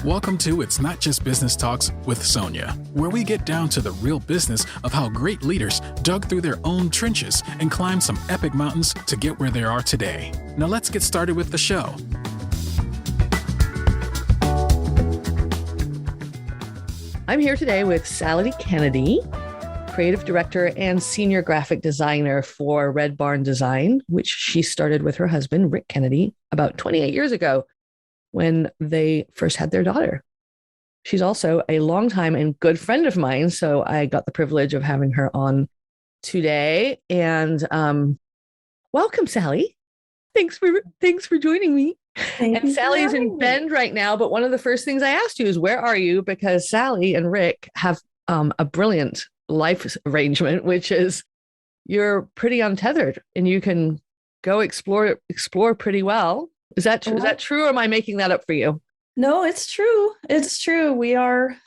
Welcome to It's Not Just Business Talks with Sonja, where we get down to the real business of how great leaders dug through their own trenches and climbed some epic mountains to get where they are today. Now let's get started with the show. I'm here today with Sally Kennedy, creative director and senior graphic designer for Red Barn Design, which she started with her husband, Rick Kennedy, about 28 years ago when they first had their daughter. She's also a longtime and good friend of mine, so I got the privilege of having her on today. And welcome, Sally. Thanks for joining me. And Sally is in Bend right now, but one of the first things I asked you is, where are you? Because Sally and Rick have a brilliant life arrangement, which is you're pretty untethered and you can go explore pretty well. Is that true? Is that true, or am I making that up for you? No, it's true. It's true. We're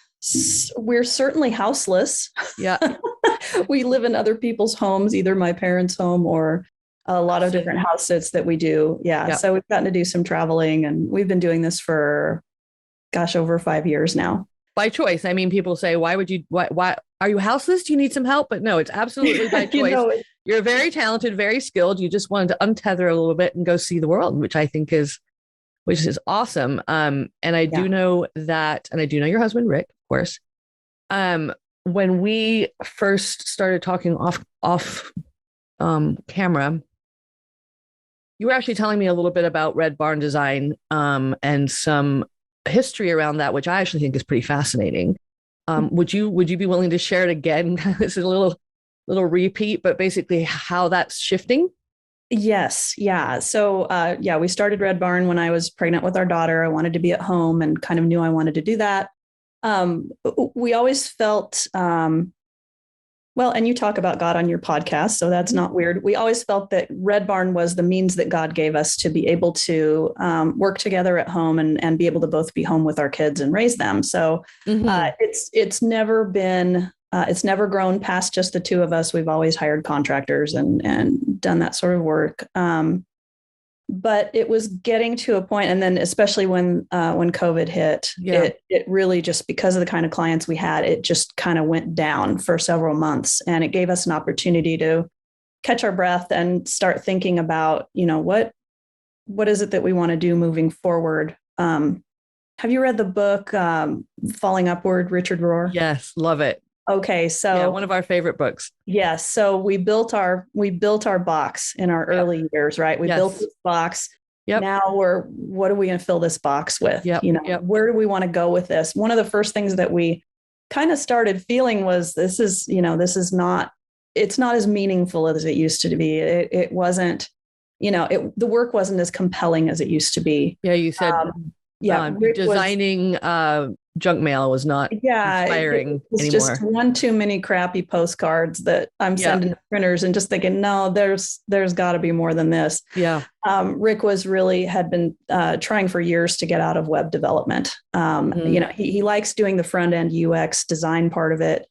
certainly houseless. Yeah. We live in other people's homes, either my parents' home or a lot of different house sits that we do. Yeah. Yep. So we've gotten to do some traveling, and we've been doing this for, over 5 years now. By choice. I mean, people say, why are you houseless? Do you need some help? But no, it's absolutely by choice. You're very talented, very skilled. You just wanted to untether a little bit and go see the world, which I think is awesome. And I do know that, and I do know your husband, Rick, of course. When we first started talking off camera, you were actually telling me a little bit about Red Barn Design and some history around that, which I actually think is pretty fascinating. Would you be willing to share it again? This is a little repeat, but basically how that's shifting. Yes. Yeah. So, we started Red Barn when I was pregnant with our daughter. I wanted to be at home and kind of knew I wanted to do that. We always felt, and you talk about God on your podcast, so that's not weird. We always felt that Red Barn was the means that God gave us to be able to work together at home and be able to both be home with our kids and raise them. So it's never been, it's never grown past just the two of us. We've always hired contractors and done that sort of work. But it was getting to a point, and then especially when COVID hit, it really just, because of the kind of clients we had, it just kind of went down for several months, and it gave us an opportunity to catch our breath and start thinking about, what is it that we want to do moving forward. Have you read the book Falling Upward, Richard Rohr? Yes, love it. Okay, so one of our favorite books. Yes, so we built our box in our early years, right? We built this box. Yep. Now what are we going to fill this box with? Where do we want to go with this? One of the first things that we kind of started feeling was it's not as meaningful as it used to be. It wasn't, the work wasn't as compelling as it used to be. Yeah, you said designing junk mail was not inspiring it's anymore. Just one too many crappy postcards that I'm sending to printers and just thinking, no, there's got to be more than this. Yeah. Rick had been trying for years to get out of web development. He likes doing the front end UX design part of it,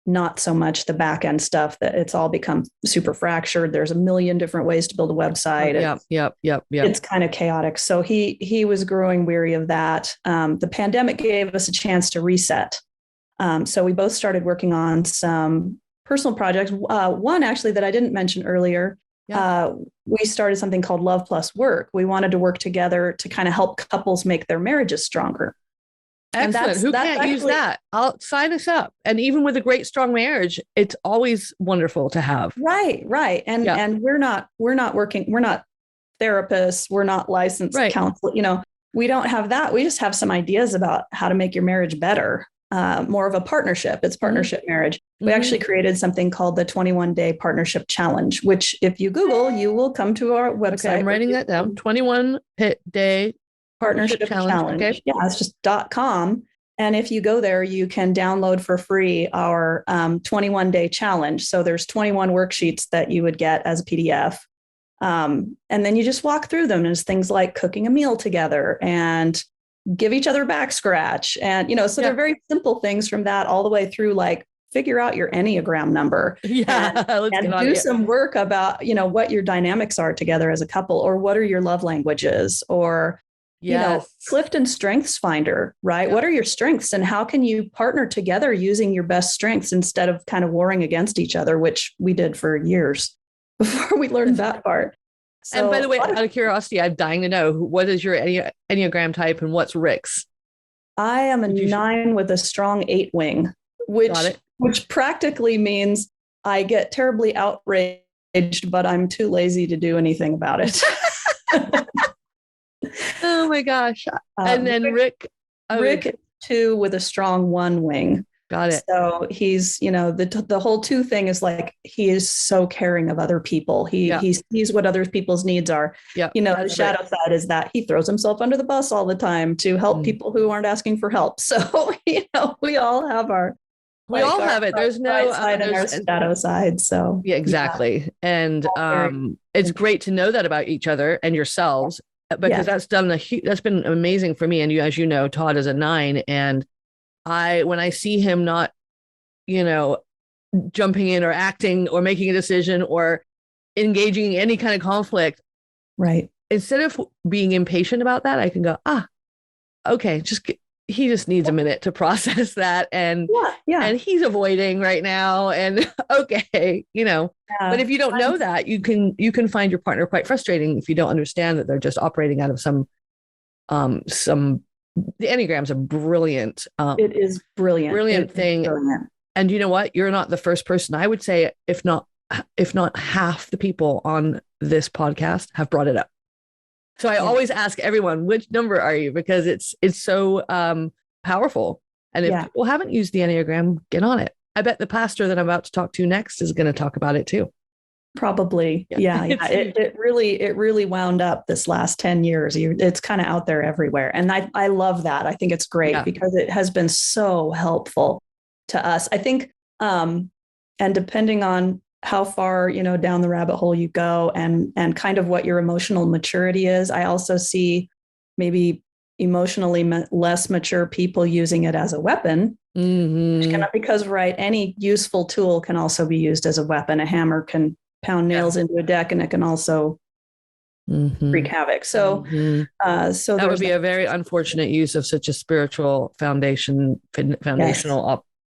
not so much the back end stuff. That it's all become super fractured. There's a million different ways to build a website. Yep. It's kind of chaotic. So he was growing weary of that. The pandemic gave us a chance to reset. So we both started working on some personal projects. One actually that I didn't mention earlier. We started something called Love Plus Work. We wanted to work together to kind of help couples make their marriages stronger. Excellent. Who can't use that? I'll sign us up. And even with a great, strong marriage, it's always wonderful to have. Right. And we're not therapists. We're not licensed counselors. We don't have that. We just have some ideas about how to make your marriage better. More of a partnership. It's partnership marriage. We actually created something called the 21-day partnership challenge, which if you Google, you will come to our website. Okay, I'm writing that down. 21-day partnership challenge. Okay. Yeah, it's just .com. And if you go there, you can download for free our 21-day challenge. So there's 21 worksheets that you would get as a PDF. And then you just walk through them. There's things like cooking a meal together and give each other a back scratch. And, they're very simple things from that all the way through, like figure out your Enneagram number and do some work about, what your dynamics are together as a couple, or what are your love languages, or Clifton Strengths Finder, right? Yeah. What are your strengths and how can you partner together using your best strengths instead of kind of warring against each other, which we did for years before we learned that part. So, and by the way, out of curiosity, I'm dying to know, what is your Enneagram type and what's Rick's? I am a 9 with a strong 8 wing, which practically means I get terribly outraged, but I'm too lazy to do anything about it. Oh my gosh. And then Rick 2 with a strong 1 wing. Got it. So he's, the whole 2 thing is like, he is so caring of other people. He sees what other people's needs are. Yeah. The shadow side is that he throws himself under the bus all the time to help people who aren't asking for help. So, we all have have it. There's no side and our shadow side. So yeah, exactly. And it's great to know that about each other and yourselves, because that's been amazing for me. And as you know, Todd is a 9, and when I see him not, jumping in or acting or making a decision or engaging in any kind of conflict, right? Instead of being impatient about that, I can go, okay, he just needs a minute to process that. And and he's avoiding right now. And okay, but if you don't know that, you can find your partner quite frustrating if you don't understand that they're just operating out of some the Enneagram's a brilliant, it is brilliant thing. Brilliant. And you know what? You're not the first person. I would say, if not half the people on this podcast have brought it up. So I always ask everyone, which number are you? Because it's so powerful. And if people haven't used the Enneagram, get on it. I bet the pastor that I'm about to talk to next is going to talk about it too. Probably. Yeah. It really wound up this last 10 years. It's kind of out there everywhere. And I love that. I think it's great because it has been so helpful to us. I think, and depending on how far, down the rabbit hole you go and kind of what your emotional maturity is, I also see maybe emotionally less mature people using it as a weapon. Mm-hmm. Because any useful tool can also be used as a weapon. A hammer can pound nails into a deck, and it can also wreak havoc. So, so that would be a very unfortunate use of such a spiritual foundational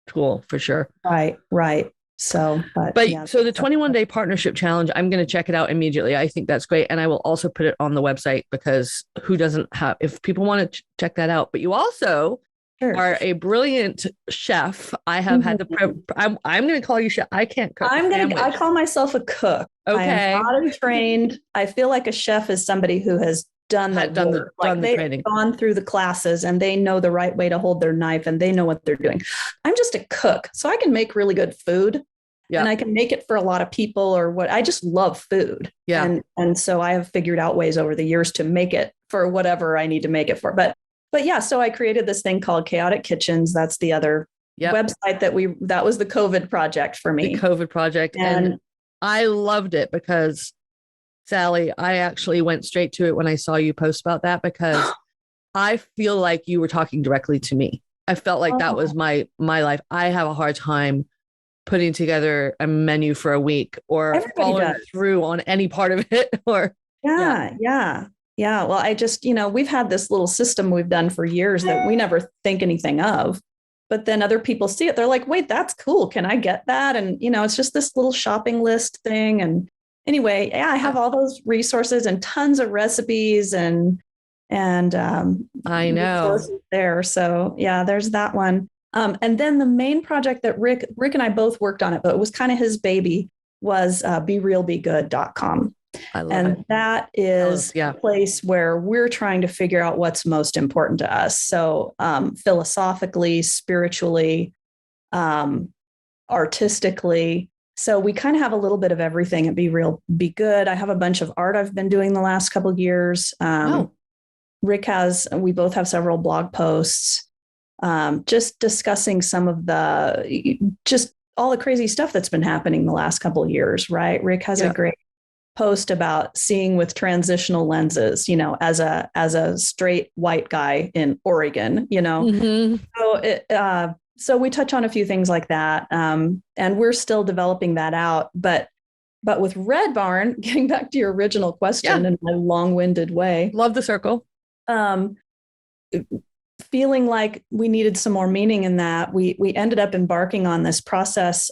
tool for sure. Right. So, so the 21-day partnership challenge, I'm going to check it out immediately. I think that's great. And I will also put it on the website, because if people want to check that out, but you also are a brilliant chef. I have had I'm going to call you chef. I can't cook. I call myself a cook. Okay. I'm not trained. I feel like a chef is somebody who has done the training, gone through the classes, and they know the right way to hold their knife, and they know what they're doing. I'm just a cook, so I can make really good food, and I can make it for a lot of people. I just love food, and so I have figured out ways over the years to make it for whatever I need to make it for. But so I created this thing called Chaotic Kitchens. That's the other website that was the COVID project for me. The COVID project, and I loved it because, Sally, I actually went straight to it when I saw you post about that, because I feel like you were talking directly to me. I felt like that was my life. I have a hard time putting together a menu for a week or following through on any part of it. Well, I just, we've had this little system we've done for years that we never think anything of. But then other people see it. They're like, wait, that's cool. Can I get that? And, it's just this little shopping list thing. And anyway, I have all those resources and tons of recipes and I know resources there. So there's that one. And then the main project that Rick and I both worked on it, but it was kind of his baby, was BeRealBeGood.com. I love and it. That is a place where we're trying to figure out what's most important to us. So philosophically, spiritually, artistically. So we kind of have a little bit of everything at Be Real, Be Good. I have a bunch of art I've been doing the last couple of years. We both have several blog posts, just discussing some of just all the crazy stuff that's been happening the last couple of years, right? Rick has a great post about seeing with transitional lenses, as a straight white guy in Oregon, So we touch on a few things like that. And we're still developing that out. But with Red Barn, getting back to your original question in my long-winded way. Love the circle. um, feeling like we needed some more meaning in that, we ended up embarking on this process.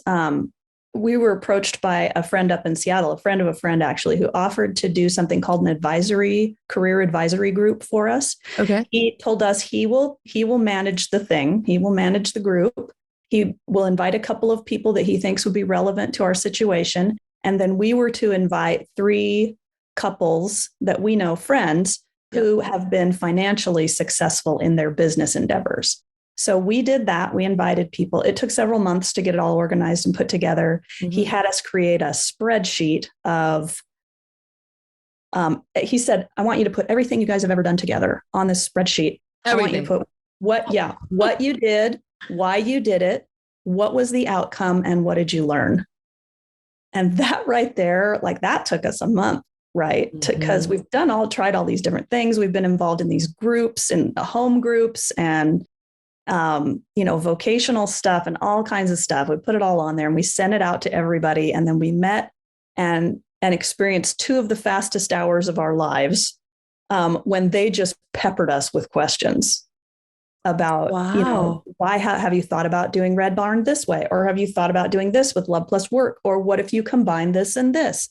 We were approached by a friend up in Seattle, a friend of a friend actually, who offered to do something called an career advisory group for us. Okay. He told us he will manage the thing. He will manage the group. He will invite a couple of people that he thinks would be relevant to our situation. And then we were to invite 3 couples that we know, friends, who have been financially successful in their business endeavors. So we did that. We invited people. It took several months to get it all organized and put together. Mm-hmm. He had us create a spreadsheet of, he said, I want you to put everything you guys have ever done together on this spreadsheet. Everything. I want you to put what you did, why you did it, what was the outcome, and what did you learn? And that right there, like that took us a month. Right. Because we've tried all these different things. We've been involved in these groups and home groups and, vocational stuff and all kinds of stuff. We put it all on there and we sent it out to everybody. And then we met and experienced 2 of the fastest hours of our lives when they just peppered us with questions about, why have you thought about doing Red Barn this way? Or have you thought about doing this with Love Plus Work? Or what if you combine this and this?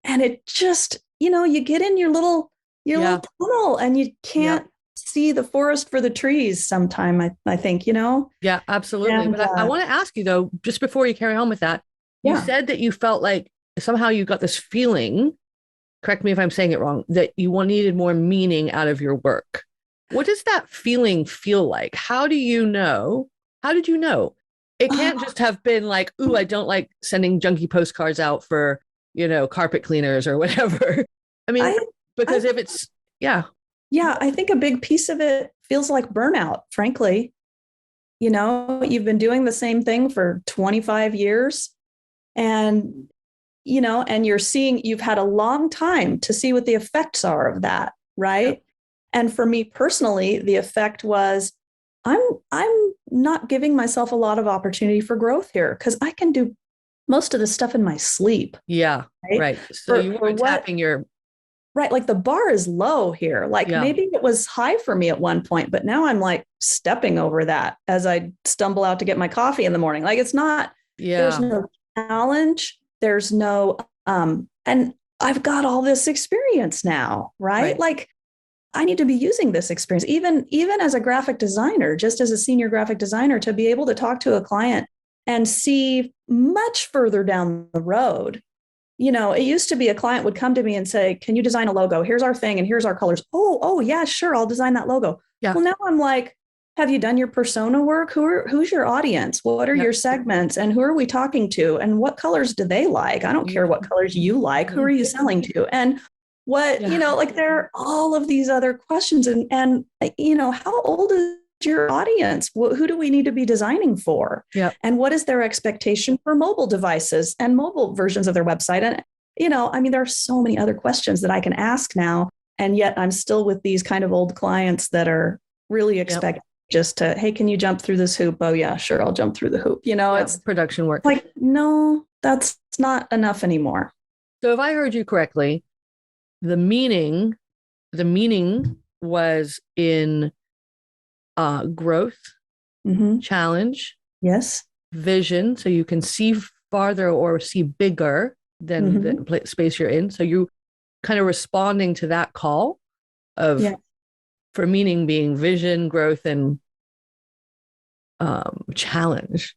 And it just, you get in your little tunnel and you can't see the forest for the trees sometime, I think, Yeah, absolutely. And, but I want to ask you though, just before you carry on with that, you said that you felt like somehow you got this feeling, correct me if I'm saying it wrong, that you needed more meaning out of your work. What does that feeling feel like? How did you know? It can't just have been like, ooh, I don't like sending junky postcards out for carpet cleaners or whatever. I mean, if it's, I think a big piece of it feels like burnout, frankly. You've been doing the same thing for 25 years and, and you've had a long time to see what the effects are of that. Right. Yep. And for me personally, the effect was I'm not giving myself a lot of opportunity for growth here because I can do most of the stuff in my sleep. Yeah. Right. So you were tapping your. Right. Like the bar is low here. Like maybe it was high for me at one point, but now I'm like stepping over that as I stumble out to get my coffee in the morning. Like it's not, there's no challenge. There's no, and I've got all this experience now, right? Like I need to be using this experience, even as a graphic designer, just as a senior graphic designer, to be able to talk to a client and see much further down the road. It used to be a client would come to me and say, can you design a logo? Here's our thing. And here's our colors. Oh yeah, sure. I'll design that logo. Yeah. Well, now I'm like, have you done your persona work? Who's your audience? What are your segments? And who are we talking to? And what colors do they like? I don't care what colors you like. Who are you selling to? And what, like there are all of these other questions and how old is your audience? Who do we need to be designing for? Yep. And what is their expectation for mobile devices and mobile versions of their website? And, there are so many other questions that I can ask now. And yet I'm still with these kind of old clients that are really expecting just to, hey, can you jump through this hoop? Oh yeah, sure. I'll jump through the hoop. It's production work. Like, no, that's not enough anymore. So if I heard you correctly, the meaning was in growth, challenge, yes, vision, so you can see farther or see bigger than the space you're in. So you kind of responding to that call of for meaning being vision, growth, and challenge,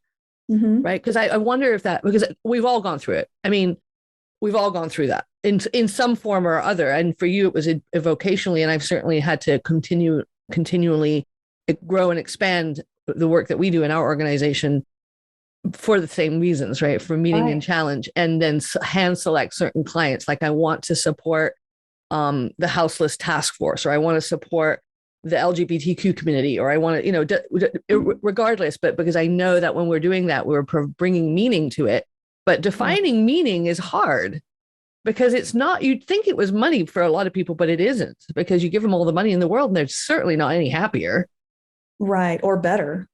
right? Because I wonder if that, because we've all gone through it. I mean, we've all gone through that in some form or other. And for you, it was vocationally, and I've certainly had to continually grow and expand the work that we do in our organization for the same reasons, right? For meeting and challenge, and then hand select certain clients. Like I want to support the houseless task force, or I want to support the LGBTQ community, or I want to, regardless, but because I know that when we're doing that, we're bringing meaning to it. But defining meaning is hard because it's not, you'd think it was money for a lot of people, but it isn't, because you give them all the money in the world and they're certainly not any happier. Right. Or better.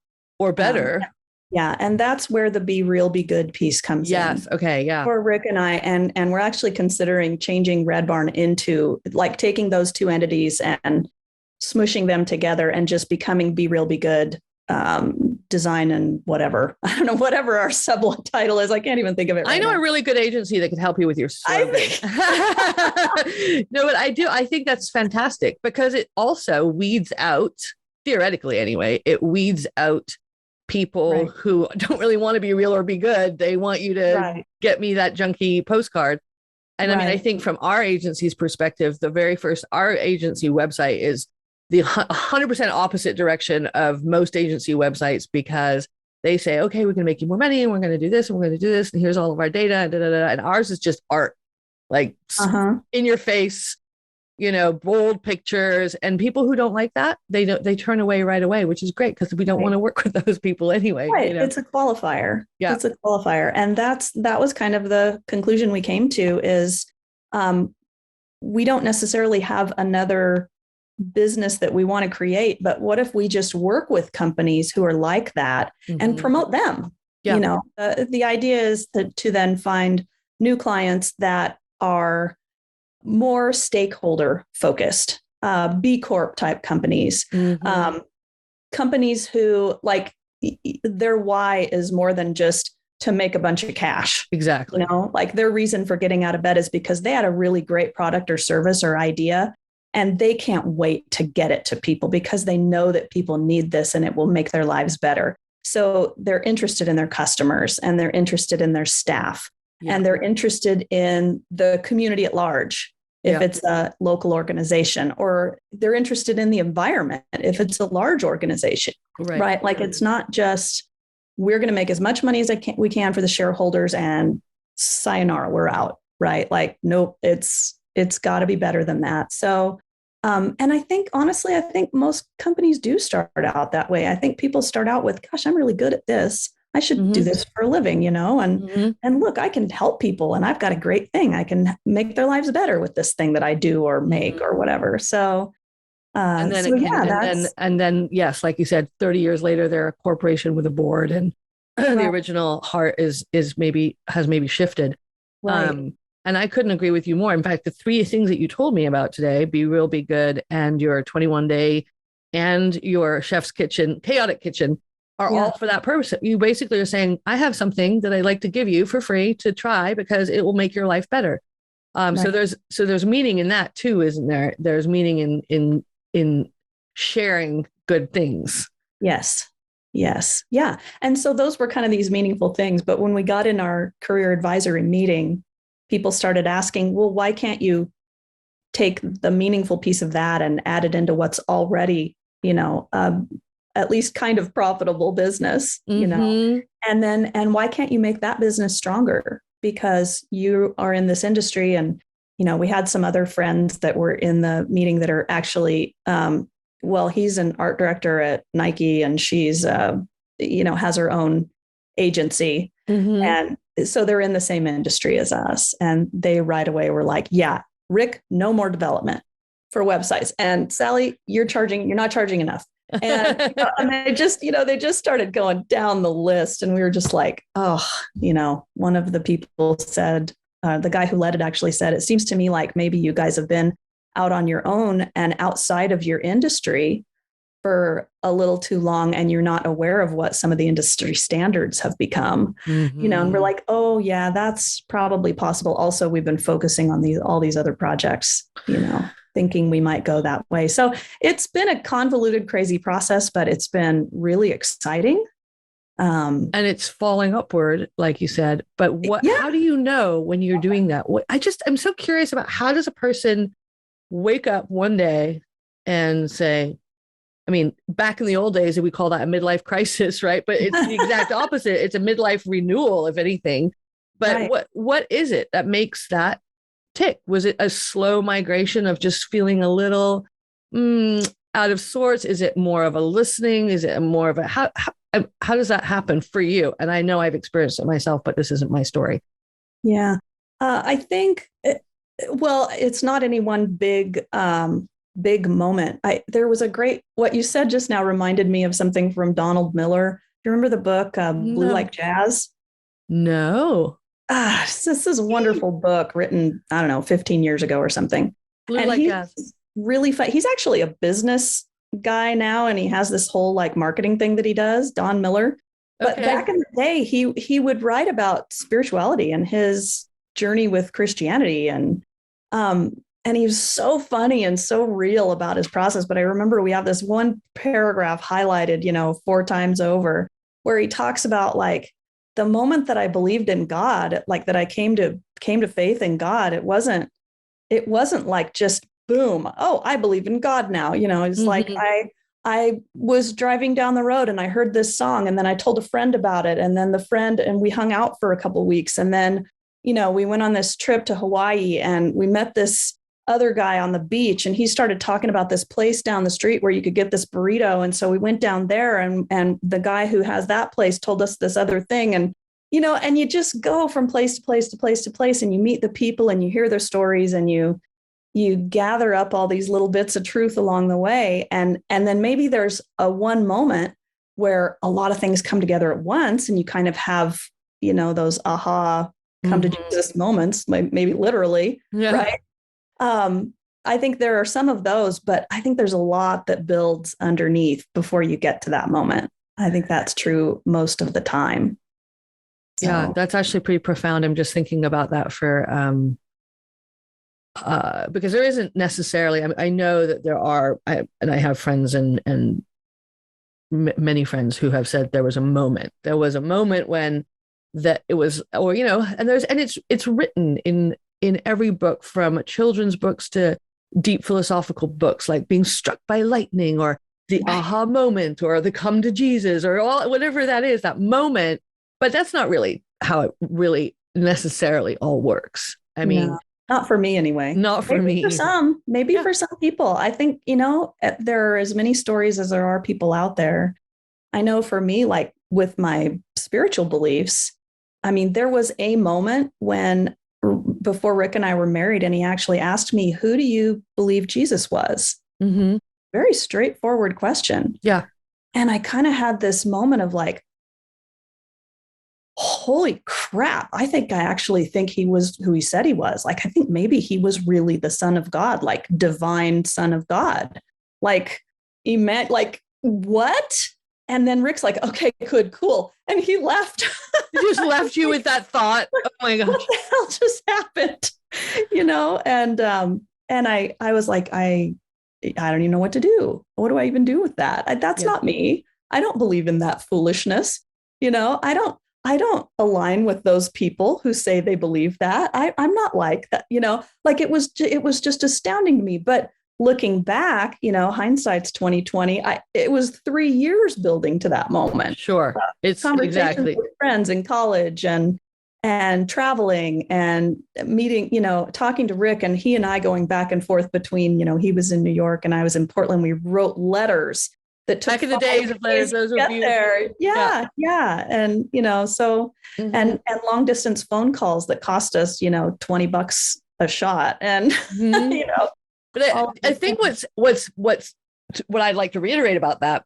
Yeah. And that's where the be real, be good piece comes in. Yes. Okay. Yeah. For Rick and I, and we're actually considering changing Red Barn into like taking those 2 entities and smushing them together and just becoming Be Real, Be Good, design and whatever. I don't know, whatever our subtitle is. I can't even think of it right I know now. a really good agency that can help you with your slogan. No, but I think that's fantastic because it also weeds out, theoretically anyway, it weeds out people who don't really want to be real or be good. They want you to get me that junky postcard. And I mean, I think from our agency's perspective, our agency website is the 100% opposite direction of most agency websites, because they say, okay, we're going to make you more money and we're going to do this and we're going to do this. And here's all of our data. And ours is just art, like in your face, bold pictures. And people who don't like that, they turn away right away, which is great because we don't want to work with those people anyway. Right. It's a qualifier. Yeah. It's a qualifier. And that was kind of the conclusion we came to is we don't necessarily have another business that we want to create, but what if we just work with companies who are like that and promote them? Yeah. The idea is to then find new clients that are more stakeholder focused, B Corp type companies, companies who like their why is more than just to make a bunch of cash. Exactly. Like their reason for getting out of bed is because they had a really great product or service or idea, and they can't wait to get it to people because they know that people need this and it will make their lives better. So they're interested in their customers and they're interested in their staff and they're interested in the community at large. If it's a local organization, or they're interested in the environment, if it's a large organization, right? Like it's not just, we're going to make as much money as we can for the shareholders and sayonara, we're out, right? Like, nope, it's got to be better than that. So, and I think, honestly, most companies do start out that way. I think people start out with, gosh, I'm really good at this. I should do this for a living, and look, I can help people and I've got a great thing. I can make their lives better with this thing that I do or make or whatever. So, then, yes, like you said, 30 years later, they're a corporation with a board and the original heart has maybe shifted. Right. And I couldn't agree with you more. In fact, the three things that you told me about today, Be Real, Be Good, and your 21-day and your chef's kitchen, chaotic kitchen, are all for that purpose. You basically are saying, I have something that I'd like to give you for free to try because it will make your life better. So there's meaning in that too, isn't there? There's meaning in sharing good things. Yes. Yeah. And so those were kind of these meaningful things. But when we got in our career advisory meeting, people started asking, well, why can't you take the meaningful piece of that and add it into what's already, at least kind of profitable business, and why can't you make that business stronger? Because you are in this industry. And, we had some other friends that were in the meeting that are actually, he's an art director at Nike and she's, has her own agency. And so they're in the same industry as us. And they right away were like, yeah, Rick, no more development for websites. And Sally, you're not charging enough. And, and they just started going down the list. And we were just like, one of the people said, the guy who led it actually said, it seems to me like maybe you guys have been out on your own and outside of your industry for a little too long, and you're not aware of what some of the industry standards have become, and we're like, oh yeah, that's probably possible. Also, we've been focusing on all these other projects, thinking we might go that way. So it's been a convoluted, crazy process, but it's been really exciting. And it's falling upward, like you said, but how do you know when you're doing that? I'm so curious about, how does a person wake up one day and say, I mean, back in the old days, we call that a midlife crisis, right? But it's the exact opposite. It's a midlife renewal, if anything. But what is it that makes that tick? Was it a slow migration of just feeling a little out of sorts? Is it more of a listening? Is it more of a, how does that happen for you? And I know I've experienced it myself, but this isn't my story. Yeah. I think, it's not any one big moment. There was what you said just now reminded me of something from Donald Miller. Do you remember the book, Blue Like Jazz? No. This is a wonderful book written, I don't know, 15 years ago or something. Blue Like Jazz. really fun. He's actually a business guy now, and he has this whole like marketing thing that he does, Don Miller. But back in the day, he would write about spirituality and his journey with Christianity, and he was so funny and so real about his process. But I remember we have this one paragraph highlighted, 4 times over, where he talks about like the moment that I believed in God, like that I came to faith in God. It wasn't like just boom, oh, I believe in God now. It's like I was driving down the road and I heard this song, and then I told a friend about it, and then and we hung out for a couple of weeks, and then we went on this trip to Hawaii, and we met this other guy on the beach, and he started talking about this place down the street where you could get this burrito. And so we went down there, and the guy who has that place told us this other thing. And, and you just go from place to place to place to place, and you meet the people and you hear their stories, and you gather up all these little bits of truth along the way. And then maybe there's a one moment where a lot of things come together at once, and you kind of have, those aha come to Jesus moments, maybe literally, right? I think there are some of those, but I think there's a lot that builds underneath before you get to that moment. I think that's true most of the time. So. Yeah, that's actually pretty profound. I'm just thinking about that for, because there isn't necessarily, I know that there are, and I have friends and many friends who have said there was a moment when that it was, or, and it's written in every book, from children's books to deep philosophical books, like being struck by lightning, or the aha moment, or the come to Jesus, or whatever that is, that moment. But that's not really how it really necessarily all works. I mean, not for me anyway. Not for me. For some, maybe for some people. I think, there are as many stories as there are people out there. I know for me, like with my spiritual beliefs, I mean, there was a moment before Rick and I were married, and he actually asked me, who do you believe Jesus was? Mm-hmm. Very straightforward question. Yeah. And I kind of had this moment of like, holy crap. I think I actually think he was who he said he was. Like, I think maybe he was really the Son of God, like divine Son of God. Like, he meant like, what? And then Rick's like, okay, good, cool. And he left. He just left you with that thought. Oh my gosh. What the hell just happened? And I was like, I don't even know what to do. What do I even do with that? That's not me. I don't believe in that foolishness. I don't align with those people who say they believe that. I'm not like that, like it was just astounding to me. But looking back, hindsight's 2020. It was 3 years building to that moment. Sure. It's conversations with friends in college and traveling and meeting, talking to Rick, and he and I going back and forth between, he was in New York and I was in Portland. We wrote letters that took back in the days of letters, those were beautiful. There. Yeah. And, so, and long distance phone calls that cost us, $20 a shot. And, but I think what I'd like to reiterate about that,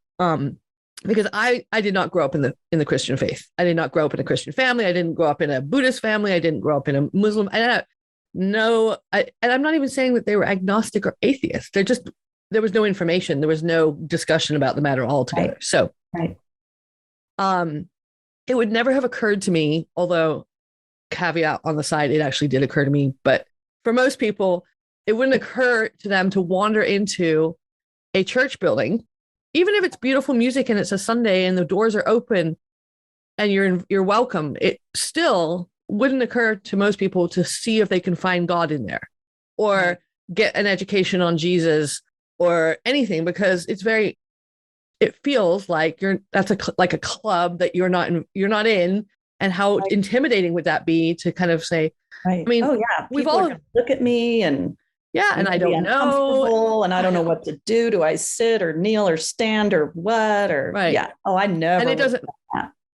because I did not grow up in the Christian faith. I did not grow up in a Christian family. I didn't grow up in a Buddhist family. I didn't grow up in a Muslim. And I'm not even saying that they were agnostic or atheist. There was no information. There was no discussion about the matter altogether. Right. So, it would never have occurred to me, although caveat on the side, it actually did occur to me. But for most people, it wouldn't occur to them to wander into a church building, even if it's beautiful music and it's a Sunday and the doors are open and you're welcome. It still wouldn't occur to most people to see if they can find God in there or get an education on Jesus or anything, because it feels like that's like a club that you're not in. And how intimidating would that be to kind of say, right. I mean, we've all look at me and and I don't know, and I don't know what to do. Do I sit or kneel or stand or what? Or I never. And it doesn't.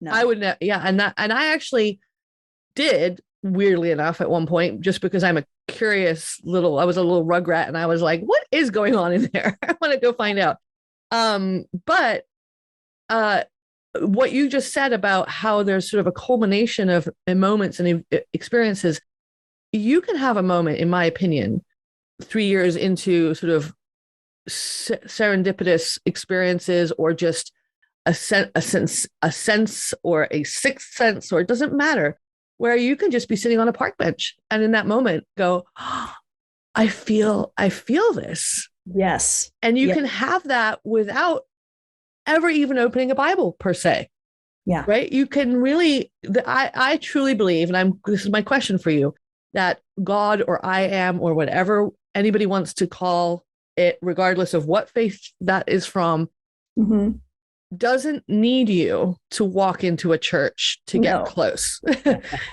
No. I would know. Yeah, and I actually did, weirdly enough, at one point, just because I'm a curious I was a little rugrat, and I was like, what is going on in there? I want to go find out. But what you just said about how there's sort of a culmination of moments and experiences, you can have a moment, in my opinion, 3 years into sort of serendipitous experiences, or just a sense or a sixth sense, or it doesn't matter, where you can just be sitting on a park bench and in that moment go, oh, I feel this. Yes. And you can have that without ever even opening a Bible per se. Yeah. Right. You can really, I truly believe, and this is my question for you, that God or I am, or whatever anybody wants to call it, regardless of what faith that is from, doesn't need you to walk into a church to get close.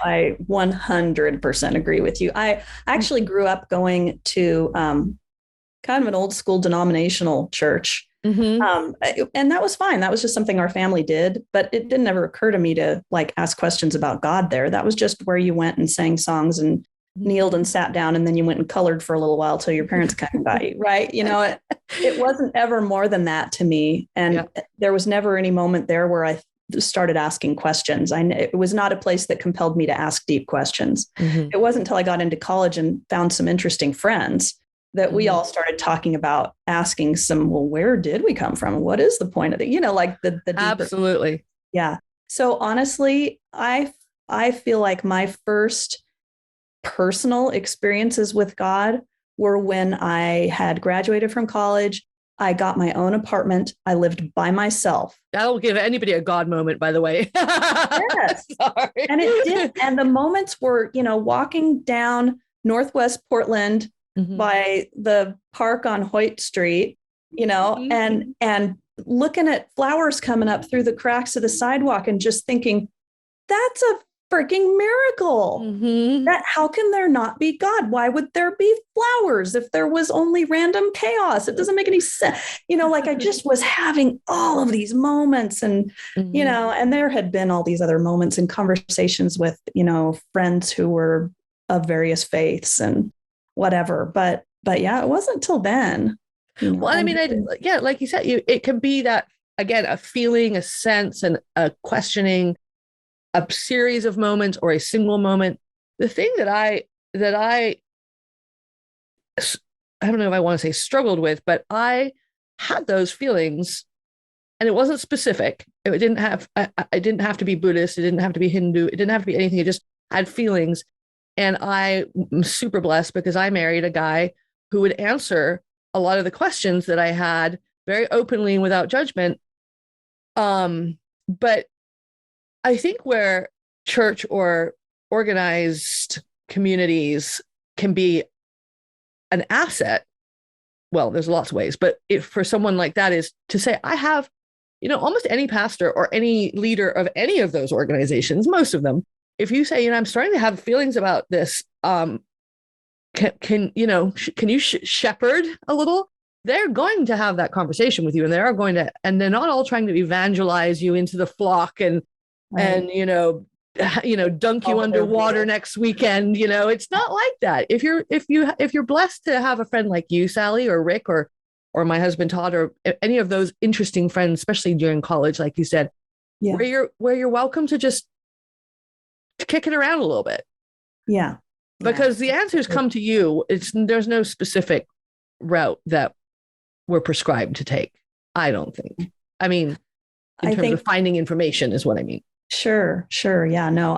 I 100% agree with you. I actually grew up going to kind of an old school denominational church. And that was fine. That was just something our family did, but it didn't ever occur to me to like ask questions about God there. That was just where you went and sang songs and kneeled and sat down, and then you went and colored for a little while till your parents kind of got you, right? You know, it wasn't ever more than that to me. And there was never any moment there where I started asking questions. It was not a place that compelled me to ask deep questions. It wasn't until I got into college and found some interesting friends that we all started talking about asking some, well, where did we come from? What is the point of it? You know, like the deeper. Absolutely. Yeah. So honestly, I feel like my first personal experiences with God were when I had graduated from college. I got my own apartment. I lived by myself. That'll give anybody a God moment, by the way. Yes. And it did. And the moments were, you know, walking down Northwest Portland by the park on Hoyt Street, you know, and looking at flowers coming up through the cracks of the sidewalk and just thinking, that's a freaking miracle. That how can there not be God? Why would there be flowers if there was only random chaos? It doesn't make any sense. You know, like I just was having all of these moments, and, you know, and there had been all these other moments and conversations with, you know, friends who were of various faiths and whatever. But yeah, it wasn't till then. You know, well, I mean, like you said, it can be that, again, a feeling, a sense, and a questioning, a series of moments, or a single moment. The thing that I don't know if I want to say struggled with, but I had those feelings, and it wasn't specific. It didn't have, I didn't have to be Buddhist. It didn't have to be Hindu. It didn't have to be anything. It just had feelings. And I'm super blessed because I married a guy who would answer a lot of the questions that I had very openly and without judgment. But I think where church or organized communities can be an asset, well, there's lots of ways, but if for someone like that is to say, I have, you know, almost any pastor or any leader of any of those organizations, most of them, if you say, you know, I'm starting to have feelings about this, can you shepherd a little? They're going to have that conversation with you, and they're not all trying to evangelize you into the flock and you know, dunk you underwater next weekend. You know, it's not like that. If you're blessed to have a friend like you, Sally, or Rick, or my husband Todd, or any of those interesting friends, especially during college, like you said, where you're welcome to just kick it around a little bit. Yeah. Because the answers come to you. There's no specific route that we're prescribed to take, I don't think. I mean, in terms of finding information is what I mean. Sure. Yeah, no,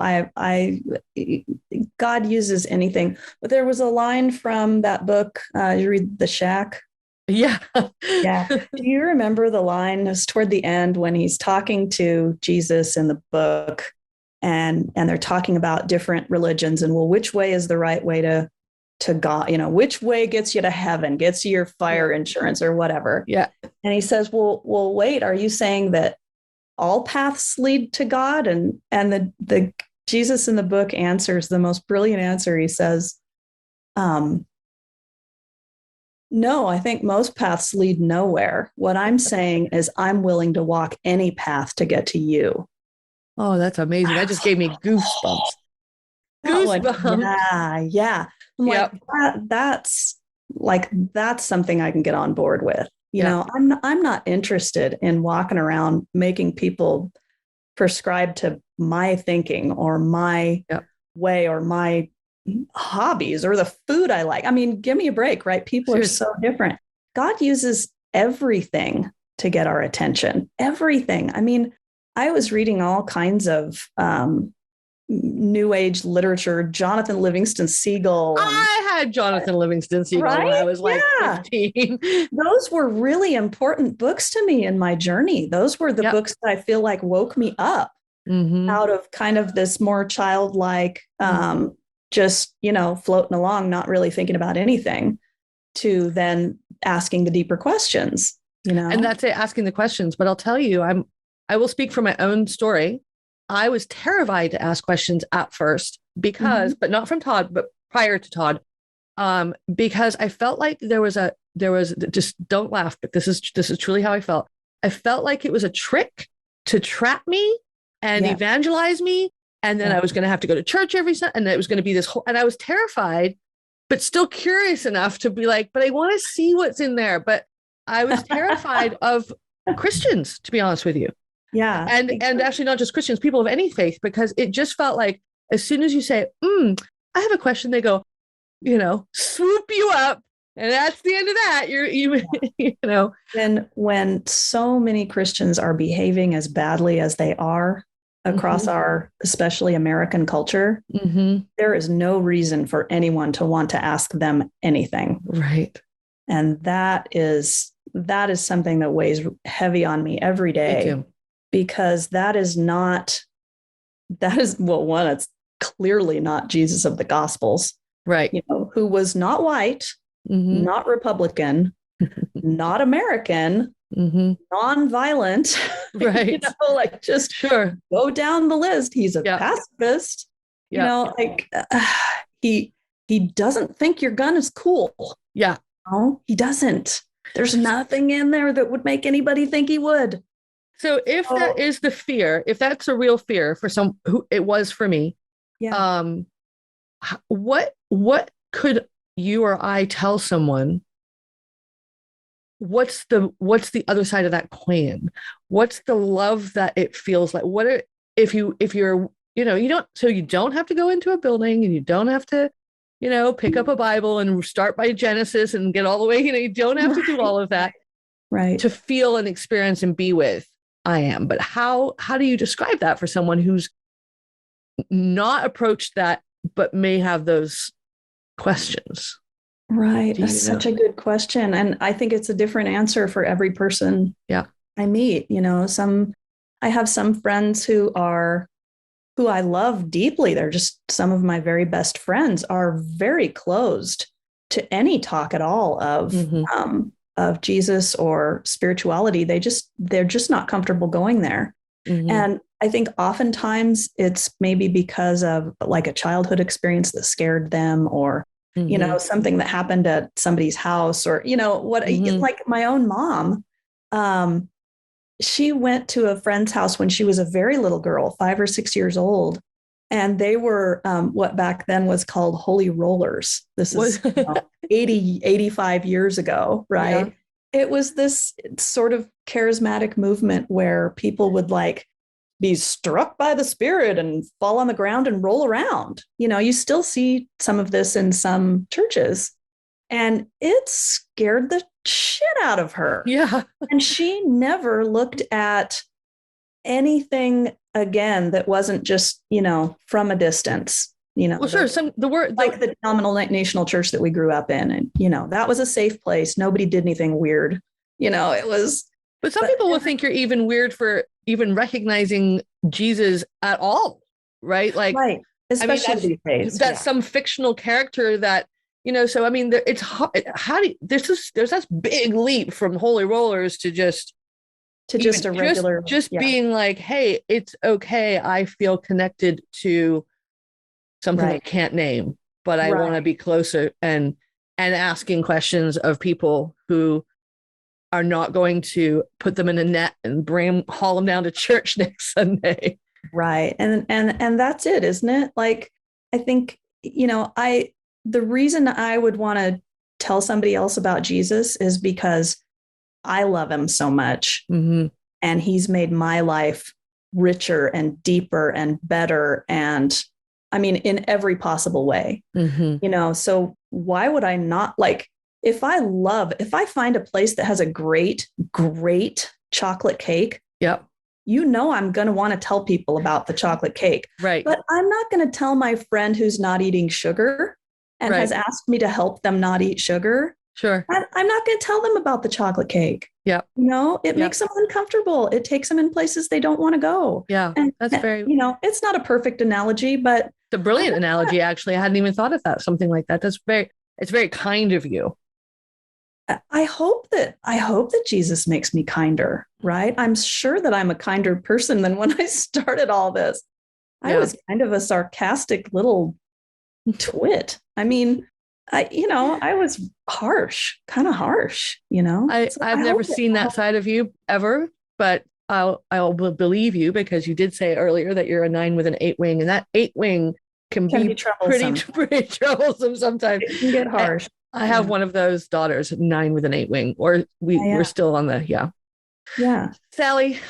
God uses anything. But there was a line from that book, you read The Shack? Yeah. Yeah. Do you remember the line? It's toward the end when he's talking to Jesus in the book, and they're talking about different religions and, well, which way is the right way to God? You know, which way gets you to heaven, gets you your fire insurance or whatever. Yeah. And he says, well, wait, are you saying that all paths lead to God? And the Jesus in the book answers the most brilliant answer. He says, no, I think most paths lead nowhere. What I'm saying is I'm willing to walk any path to get to you. Oh, that's amazing. That just gave me goosebumps. Goosebumps. Yeah. I'm like, that's something I can get on board with. You know, I'm not interested in walking around making people prescribe to my thinking or my way or my hobbies or the food I like. I mean, give me a break, right? People are so different. God uses everything to get our attention. Everything. I mean, I was reading all kinds of New Age literature, Jonathan Livingston Seagull. I had Jonathan Livingston Seagull when I was like 15. Those were really important books to me in my journey. Those were the books that I feel like woke me up out of kind of this more childlike, just, floating along, not really thinking about anything, to then asking the deeper questions, And that's it, asking the questions. But I'll tell you, I will speak from my own story. I was terrified to ask questions at first because, but not from Todd, but prior to Todd, because I felt like there was just, don't laugh, but this is truly how I felt. I felt like it was a trick to trap me and evangelize me. And then I was going to have to go to church every Sunday, and it was going to be this whole, and I was terrified, but still curious enough to be like, but I want to see what's in there. But I was terrified of Christians, to be honest with you. Yeah. And actually not just Christians, people of any faith, because it just felt like as soon as you say, I have a question, they go, swoop you up. And that's the end of that. You. And when so many Christians are behaving as badly as they are across our, especially American culture, there is no reason for anyone to want to ask them anything. Right. And that is something that weighs heavy on me every day. Because it's clearly not Jesus of the Gospels, right? Who was not white, not Republican, not American, non-violent, right? Just go down the list. He's a pacifist, he doesn't think your gun is cool. Yeah, no, he doesn't. There's nothing in there that would make anybody think he would. So if that is the fear, if that's a real fear for some who it was for me, what could you or I tell someone? What's the other side of that coin? What's the love that it feels like? If you're, you don't have to go into a building, and you don't have to, pick up a Bible and start by Genesis and get all the way, you don't have to do all of that, right? To feel and experience and be with I am. But how do you describe that for someone who's not approached that, but may have those questions? Right. That's such a good question. And I think it's a different answer for every person I meet. I have some friends who I love deeply. They're just some of my very best friends, are very closed to any talk at all of Jesus or spirituality. They're just not comfortable going there. And I think oftentimes it's maybe because of like a childhood experience that scared them, or, something that happened at somebody's house, or, like my own mom. She went to a friend's house when she was a very little girl, 5 or 6 years old. And they were what back then was called holy rollers. This is 85 years ago, right? Yeah. It was this sort of charismatic movement where people would be struck by the Spirit and fall on the ground and roll around. You still see some of this in some churches. And it scared the shit out of her. Yeah. And she never looked at anything again that wasn't just, from a distance, Well, sure. The denominational church that we grew up in. And, that was a safe place. Nobody did anything weird. It was. But some people will think you're even weird for even recognizing Jesus at all. Right. Right. Especially these days. That's some fictional character that, so, I mean, it's hard. There's that big leap from holy rollers to just a regular, being like, hey, it's okay. I feel connected to something I can't name, but I want to be closer, and asking questions of people who are not going to put them in a net and haul them down to church next Sunday. Right. And that's it, isn't it? Like, I think, the reason I would want to tell somebody else about Jesus is because I love him so much, and he's made my life richer and deeper and better. And I mean, in every possible way, so why would I not if I find a place that has a great chocolate cake, Yep. I'm going to want to tell people about the chocolate cake. Right. But I'm not going to tell my friend who's not eating sugar and has asked me to help them not eat sugar. Sure. I'm not going to tell them about the chocolate cake. Yeah. It makes them uncomfortable. It takes them in places they don't want to go. Yeah. And that's very, it's not a perfect analogy, but it's a brilliant analogy. Actually, I hadn't even thought of that. Something like that. It's very kind of you. I hope that Jesus makes me kinder, right? I'm sure that I'm a kinder person than when I started all this. I was kind of a sarcastic little twit. I mean, I was kind of harsh, I've never seen that side of you ever, but I'll believe you because you did say earlier that you're a 9 with an 8 wing, and that 8 wing can be pretty troublesome sometimes. It can get harsh. I have one of those daughters, 9 with an 8 wing, or we're still on the, Yeah. Sally,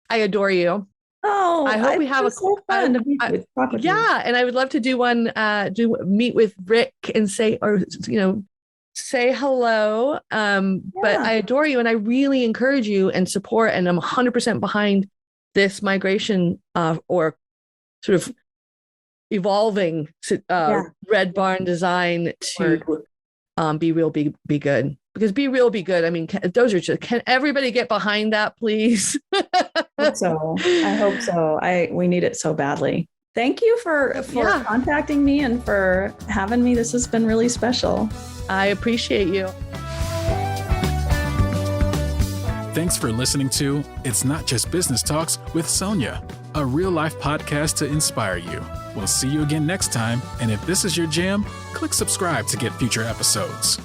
I adore you. Oh, I hope we have so fun to meet with and I would love to do one, meet with Rick and say hello. But I adore you and I really encourage you and support, and I'm 100% behind this migration or sort of evolving Red Barn design to be real, be good. Because be real, be good. I mean, those are just, can everybody get behind that, please? I hope so. We need it so badly. Thank you for contacting me and for having me. This has been really special. I appreciate you. Thanks for listening to It's Not Just Business Talks with Sonja, a real-life podcast to inspire you. We'll see you again next time, and if this is your jam, click subscribe to get future episodes.